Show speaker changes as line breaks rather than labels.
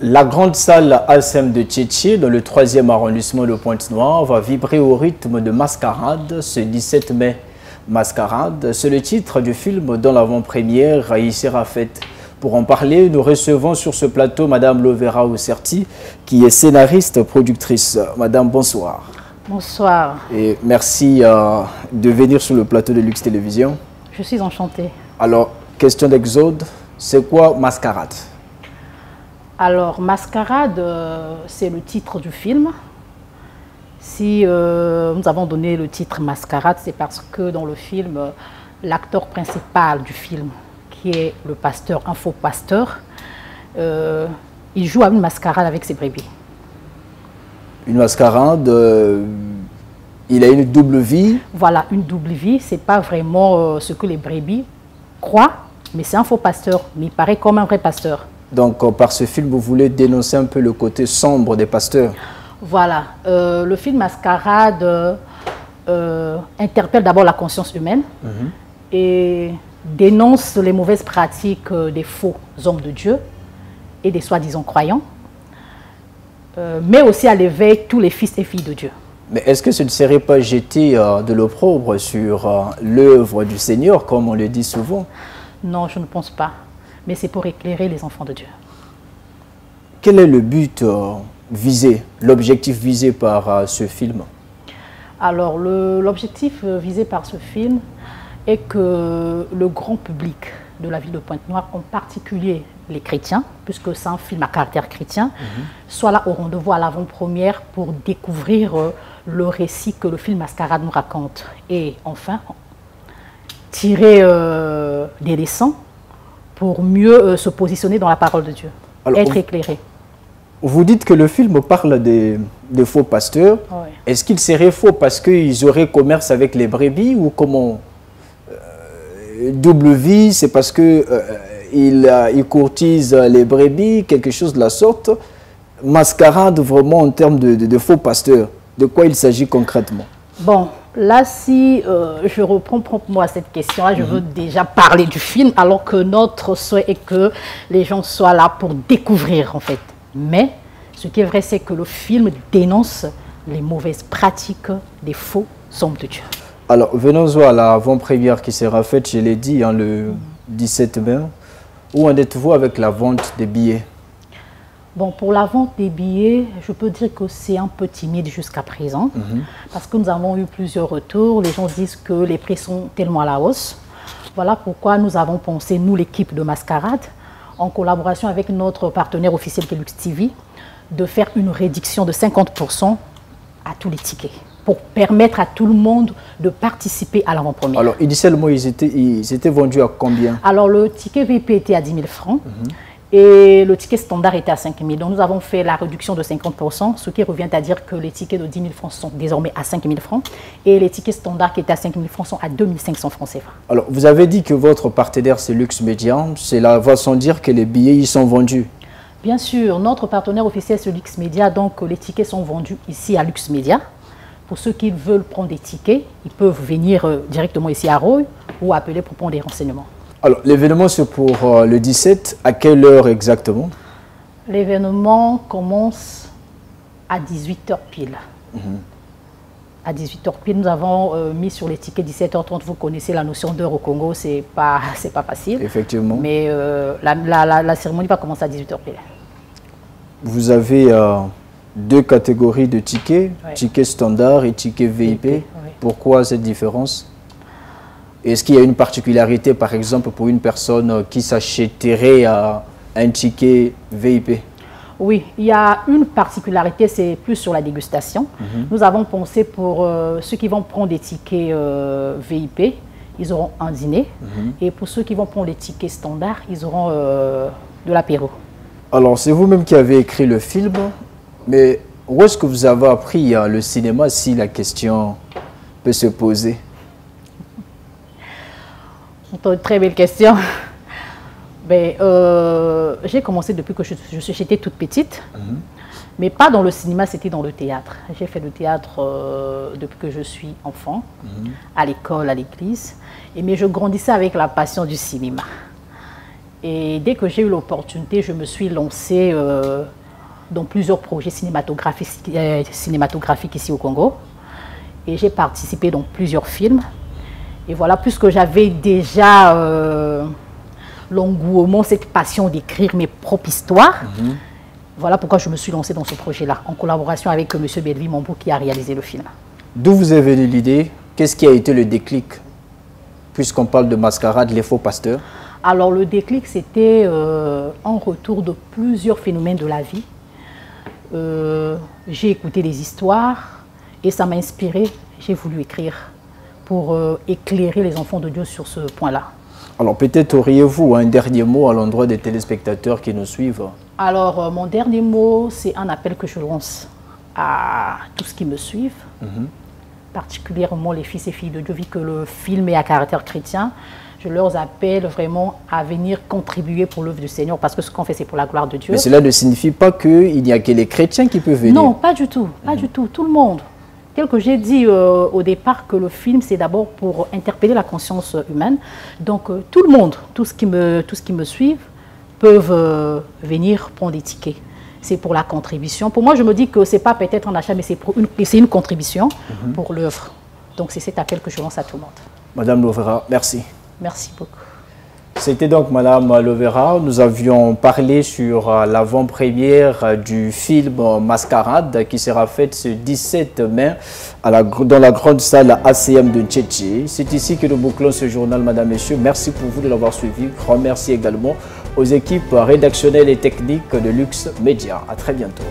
La grande salle ASM de Tchétché, dans le 3e arrondissement de Pointe-Noire, va vibrer au rythme de Mascarade ce 17 mai. Mascarade, c'est le titre du film dont l'avant-première y sera faite. Pour en parler, nous recevons sur ce plateau Madame Lovera Osserti, qui est scénariste, productrice. Madame, bonsoir.
Bonsoir.
Et merci de venir sur le plateau de Lux Télévision.
Je suis enchantée.
Alors, question d'exode, c'est quoi Mascarade?
Alors, Mascarade, c'est le titre du film. Si nous avons donné le titre Mascarade, c'est parce que dans le film, l'acteur principal du film, qui est le pasteur, un faux pasteur, il joue à une mascarade avec ses brebis.
Une mascarade, il a une double vie.
Voilà, une double vie. Ce n'est pas vraiment ce que les brebis croient, mais c'est un faux pasteur, mais il paraît comme un vrai pasteur.
Donc, par ce film, vous voulez dénoncer un peu le côté sombre des pasteurs.
Voilà. Le film Mascarade interpelle d'abord la conscience humaine et dénonce les mauvaises pratiques des faux hommes de Dieu et des soi-disant croyants, mais aussi à l'éveil tous les fils et filles de Dieu.
Mais est-ce que ce ne serait pas jeter de l'opprobre sur l'œuvre du Seigneur, comme on le dit souvent?
Non, je ne pense pas. Mais c'est pour éclairer les enfants de Dieu.
Quel est le but visé, l'objectif visé par ce film?
Alors, l'objectif visé par ce film est que le grand public de la ville de Pointe-Noire, en particulier les chrétiens, puisque c'est un film à caractère chrétien, soit là au rendez-vous à l'avant-première pour découvrir le récit que le film Mascarade nous raconte. Et enfin, tirer des leçons pour mieux se positionner dans la parole de Dieu, alors, être éclairé.
Vous dites que le film parle de faux pasteurs.
Oui.
Est-ce qu'ils seraient faux parce qu'ils auraient commerce avec les brebis ou comment? Double vie, c'est parce qu'ils courtisent les brebis, quelque chose de la sorte. Mascarade vraiment en termes de faux pasteurs. De quoi il s'agit concrètement?
Bon, là, si je reprends proprement à cette question-là, je veux déjà parler du film, alors que notre souhait est que les gens soient là pour découvrir, en fait. Mais ce qui est vrai, c'est que le film dénonce les mauvaises pratiques des faux hommes de Dieu.
Alors, venons-en à l'avant-première qui sera faite, je l'ai dit, le 17 mai. Où en êtes-vous avec la vente des billets?
Bon, pour la vente des billets, je peux dire que c'est un peu timide jusqu'à présent, parce que nous avons eu plusieurs retours. Les gens disent que les prix sont tellement à la hausse. Voilà pourquoi nous avons pensé, nous, l'équipe de Mascarade, en collaboration avec notre partenaire officiel qui est Lux TV, de faire une réduction de 50% à tous les tickets, pour permettre à tout le monde de participer à l'avant-première. Alors,
initialement, ils étaient vendus à combien? Alors,
le ticket VIP était à 10 000 francs. Et le ticket standard était à 5 000. Donc, nous avons fait la réduction de 50%, ce qui revient à dire que les tickets de 10 000 francs sont désormais à 5 000 francs. Et les tickets standards qui étaient à 5 000 francs sont à 2 500 francs CFA.
Alors, vous avez dit que votre partenaire, c'est Lux Media. Cela va sans dire que les billets, ils sont vendus?
Bien sûr, notre partenaire officiel, c'est Lux Media. Donc, les tickets sont vendus ici à Lux Media. Pour ceux qui veulent prendre des tickets, ils peuvent venir directement ici à Roy ou appeler pour prendre des renseignements. Alors,
l'événement, c'est pour le 17. À quelle heure exactement?
L'événement commence à 18h pile. À 18h pile, nous avons mis sur les tickets 17h30. Vous connaissez la notion d'heure au Congo, c'est pas facile.
Effectivement.
Mais la cérémonie va commencer à 18h pile.
Vous avez deux catégories de tickets, tickets standard et tickets VIP. Oui. Pourquoi cette différence? Est-ce qu'il y a une particularité, par exemple, pour une personne qui s'achèterait un ticket VIP?
Oui, il y a une particularité, c'est plus sur la dégustation. Nous avons pensé pour ceux qui vont prendre des tickets VIP, ils auront un dîner. Et pour ceux qui vont prendre des tickets standards, ils auront de l'apéro.
Alors, c'est vous-même qui avez écrit le film, mais où est-ce que vous avez appris le cinéma, si la question peut se poser?
C'est une très belle question. J'ai commencé depuis que j'étais toute petite, mais pas dans le cinéma, c'était dans le théâtre. J'ai fait le théâtre depuis que je suis enfant, à l'école, à l'église, mais je grandissais avec la passion du cinéma. Et dès que j'ai eu l'opportunité, je me suis lancée dans plusieurs projets cinématographiques ici au Congo. Et j'ai participé dans plusieurs films. Et voilà, puisque j'avais déjà l'engouement, cette passion d'écrire mes propres histoires, voilà pourquoi je me suis lancée dans ce projet-là, en collaboration avec M. Belvi Mambo qui a réalisé le film.
D'où vous est venue l'idée? Qu'est-ce qui a été le déclic? Puisqu'on parle de Mascarade, les faux pasteurs.
Alors le déclic, c'était un retour de plusieurs phénomènes de la vie. J'ai écouté des histoires et ça m'a inspiré. J'ai voulu écrire pour éclairer les enfants de Dieu sur ce point-là. Alors
peut-être auriez-vous un dernier mot à l'endroit des téléspectateurs qui nous suivent?
Alors mon dernier mot, c'est un appel que je lance à tous ceux qui me suivent, particulièrement les fils et filles de Dieu, vu que le film est à caractère chrétien. Je leur appelle vraiment à venir contribuer pour l'œuvre du Seigneur, parce que ce qu'on fait, c'est pour la gloire de Dieu.
Mais cela ne signifie pas qu'il n'y a que les chrétiens qui peuvent venir.
Non, pas du tout, pas du tout, tout le monde. Tel que j'ai dit au départ que le film, c'est d'abord pour interpeller la conscience humaine. Donc tout le monde, tous ceux qui me suivent, peuvent venir prendre des tickets. C'est pour la contribution. Pour moi, je me dis que ce n'est pas peut-être un achat, mais c'est une contribution pour l'œuvre. Donc c'est cet appel que je lance à tout le monde.
Madame Lovera, merci.
Merci beaucoup.
C'était donc Madame Lovera. Nous avions parlé sur l'avant-première du film Mascarade qui sera faite ce 17 mai dans la grande salle ACM de Tchétché. C'est ici que nous bouclons ce journal, Madame, Messieurs. Merci pour vous de l'avoir suivi. Grand merci également aux équipes rédactionnelles et techniques de Luxe Média. À très bientôt.